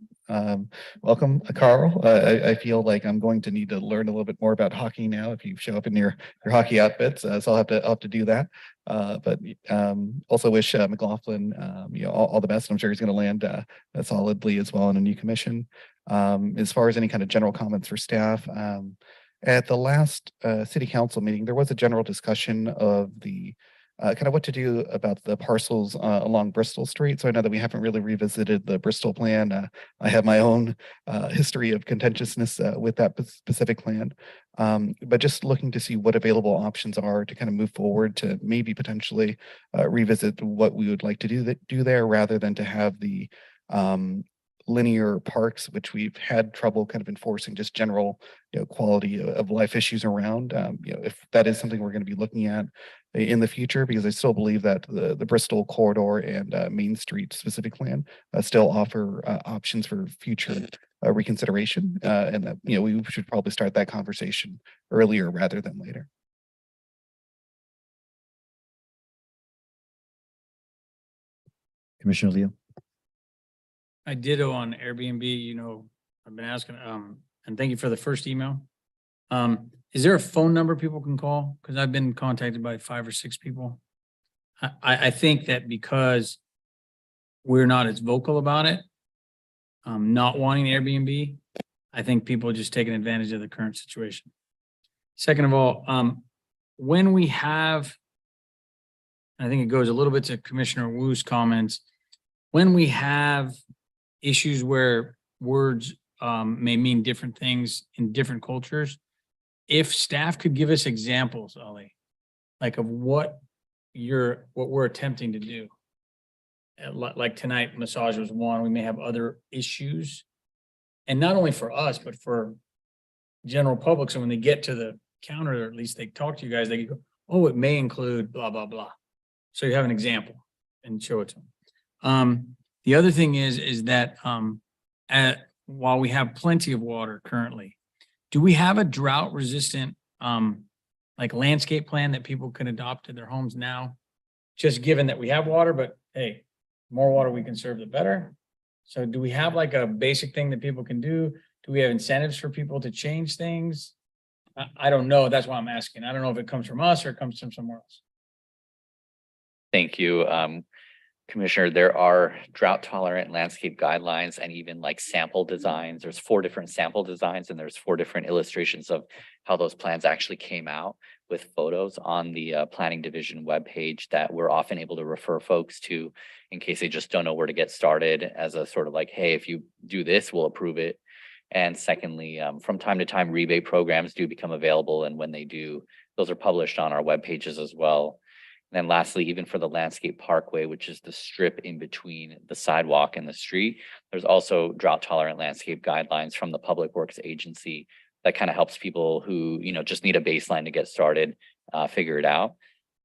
Welcome, Carl. I feel like I'm going to need to learn a little bit more about hockey now if you show up in your hockey outfits. So I'll have to do that. But also wish McLaughlin all the best. I'm sure he's going to land solidly as well in a new commission. As far as any kind of general comments for staff. At the last city council meeting, there was a general discussion of the kind of what to do about the parcels along Bristol Street. So I know that we haven't really revisited the Bristol plan. I have my own history of contentiousness with that specific plan. But just looking to see what available options are to kind of move forward to maybe potentially revisit what we would like to do there rather than to have the linear parks, which we've had trouble kind of enforcing just general, quality of life issues around. If that is something we're going to be looking at in the future, because I still believe that the Bristol corridor and Main Street specific plan still offer options for future reconsideration, and that we should probably start that conversation earlier rather than later. Commissioner Leo. I ditto on Airbnb, I've been asking, and thank you for the first email. Is there a phone number people can call? Because I've been contacted by 5 or 6 people. I think that because we're not as vocal about it, not wanting Airbnb, I think people are just taking advantage of the current situation. Second of all, when we have, I think it goes a little bit to Commissioner Wu's comments, when we have issues where words may mean different things in different cultures, if staff could give us examples, Ali, like of what we're attempting to do. Like tonight, massage was one. We may have other issues, and not only for us, but for general public. So when they get to the counter, or at least they talk to you guys, they go, oh, it may include blah, blah, blah. So you have an example and show it to them. The other thing is that, while we have plenty of water currently, do we have a drought resistant, like landscape plan that people can adopt in their homes now? Just given that we have water, but hey, more water we can serve, the better. So do we have like a basic thing that people can do? Do we have incentives for people to change things? I don't know. That's why I'm asking. I don't know if it comes from us or it comes from somewhere else. Thank you. Commissioner, there are drought tolerant landscape guidelines and even like sample designs. There's 4 different sample designs and there's 4 different illustrations of how those plans actually came out with photos on the planning division webpage that we're often able to refer folks to in case they just don't know where to get started as a sort of like, hey, if you do this, we'll approve it. And secondly, from time to time, rebate programs do become available. And when they do, those are published on our web pages as well. And then lastly, even for the landscape parkway, which is the strip in between the sidewalk and the street, there's also drought tolerant landscape guidelines from the Public Works Agency that kind of helps people who, just need a baseline to get started, figure it out.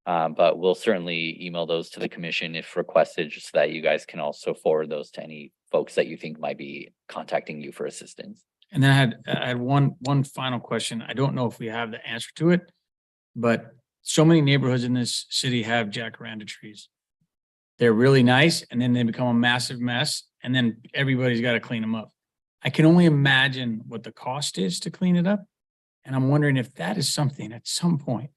But we'll certainly email those to the commission if requested, just so that you guys can also forward those to any folks that you think might be contacting you for assistance. And then I had one final question. I don't know if we have the answer to it, but so many neighborhoods in this city have jacaranda trees. They're really nice, and then they become a massive mess, and then everybody's got to clean them up. I can only imagine what the cost is to clean it up. And I'm wondering if that is something at some point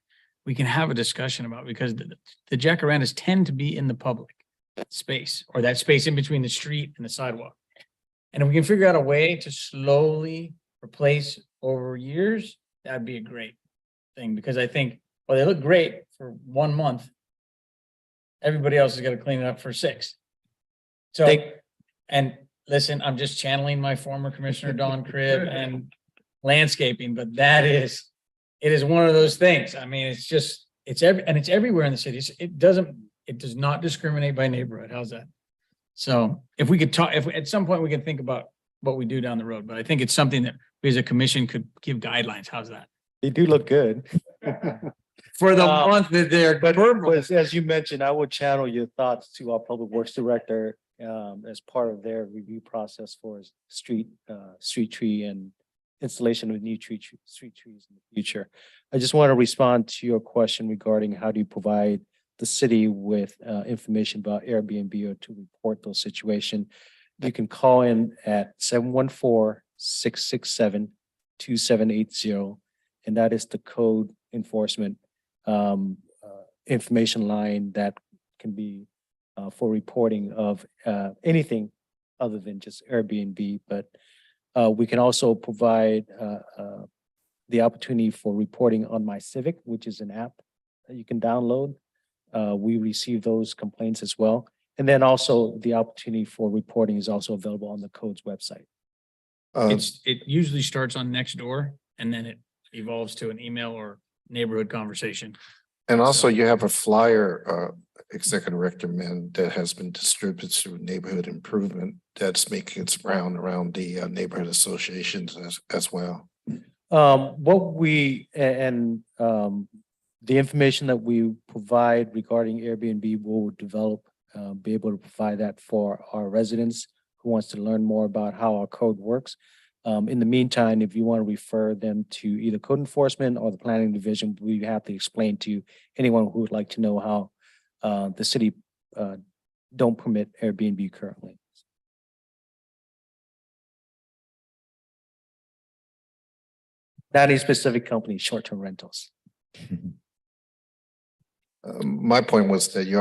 we can have a discussion about, because the jacarandas tend to be in the public space, or that space in between the street and the sidewalk. And if we can figure out a way to slowly replace over years, that'd be a great thing, because I think, well, they look great for 1 month. Everybody else is going to clean it up for 6. So, and listen, I'm just channeling my former commissioner, Don Cribb, and landscaping, but it is one of those things. I mean, it's everywhere in the city. It does not discriminate by neighborhood. How's that? So if we could talk, if at some point we could think about what we do down the road, but I think it's something that we as a commission could give guidelines. How's that? They do look good. For the month that they're. But as you mentioned, I would channel your thoughts to our public works director as part of their review process for street tree and installation of new street trees in the future. I just want to respond to your question regarding how do you provide the city with information about Airbnb or to report those situations. You can call in at 714-667-2780, and that is the code enforcement information line that can be for reporting of anything other than just Airbnb. But we can also provide the opportunity for reporting on My Civic, which is an app that you can download. We receive those complaints as well. And then also the opportunity for reporting is also available on the code's website. It usually starts on Nextdoor and then it evolves to an email or neighborhood conversation. And also you have a flyer, executive recommend, that has been distributed through neighborhood improvement that's making its round around the neighborhood associations as well. The information that we provide regarding Airbnb will develop, be able to provide that for our residents who wants to learn more about how our code works. In the meantime, if you want to refer them to either code enforcement or the planning division, we have to explain to anyone who would like to know how the city don't permit Airbnb currently. Not any specific company, short-term rentals. My point was that you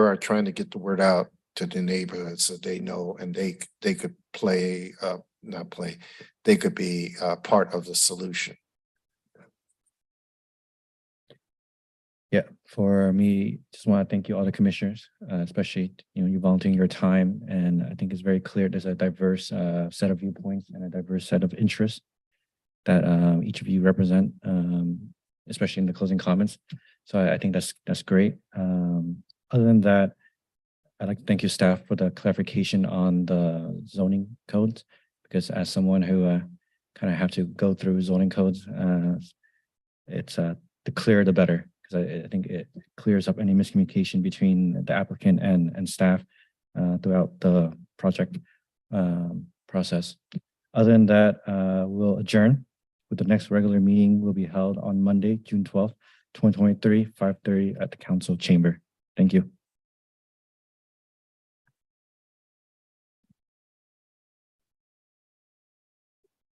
are trying to get the word out to the neighborhoods so they know, and they could they could be part of the solution. Yeah, for me, just want to thank you all the commissioners, especially, you volunteering your time. And I think it's very clear there's a diverse set of viewpoints and a diverse set of interests that each of you represent, especially in the closing comments. So I think that's great. Other than that, I'd like to thank you staff for the clarification on the zoning codes, because as someone who kind of have to go through zoning codes it's the clearer the better, because I think it clears up any miscommunication between the applicant and staff throughout the project process. Other than that, we'll adjourn, with the next regular meeting will be held on Monday, June 12th, 2023, 5:30 at the council chamber. Thank you.